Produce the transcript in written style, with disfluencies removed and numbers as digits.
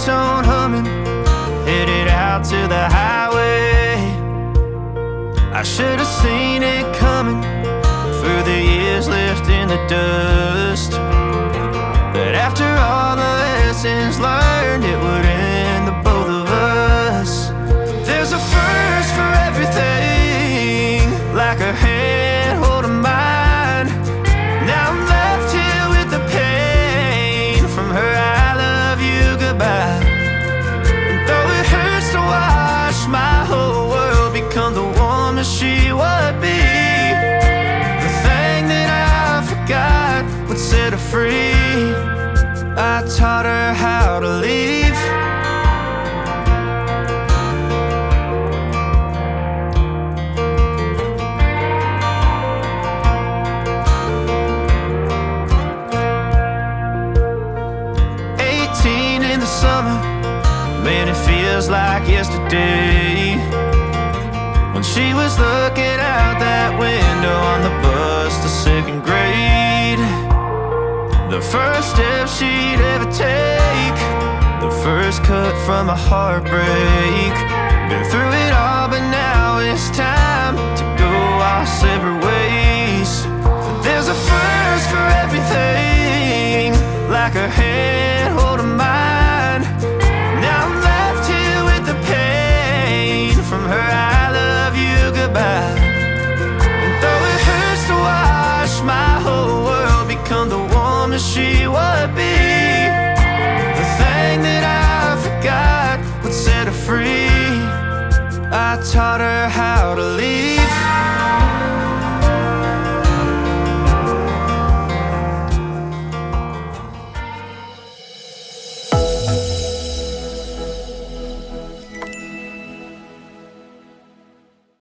ringtone humming, headed out to the highway. I should have seen it coming through the years left in the dust, but after all the lessons learned, it would end the both of us. There's a first for everything, like her hand holding mine. Now I'm left here with the pain from her I love you goodbye. And though it hurts to watch my whole world become the woman she would be, the thing that I forgot would set her free. I taught her how to leave. Summer, man, it feels like yesterday when she was looking out that window on the bus to second grade. The first step she'd ever take, the first cut from a heartbreak. Been through it all, but now it's time to go our separate ways. There's a first for everything, like her hand holding mine. Now I'm left here with the pain from her I love you goodbye. And though it hurts to watch my whole world become the woman she would be,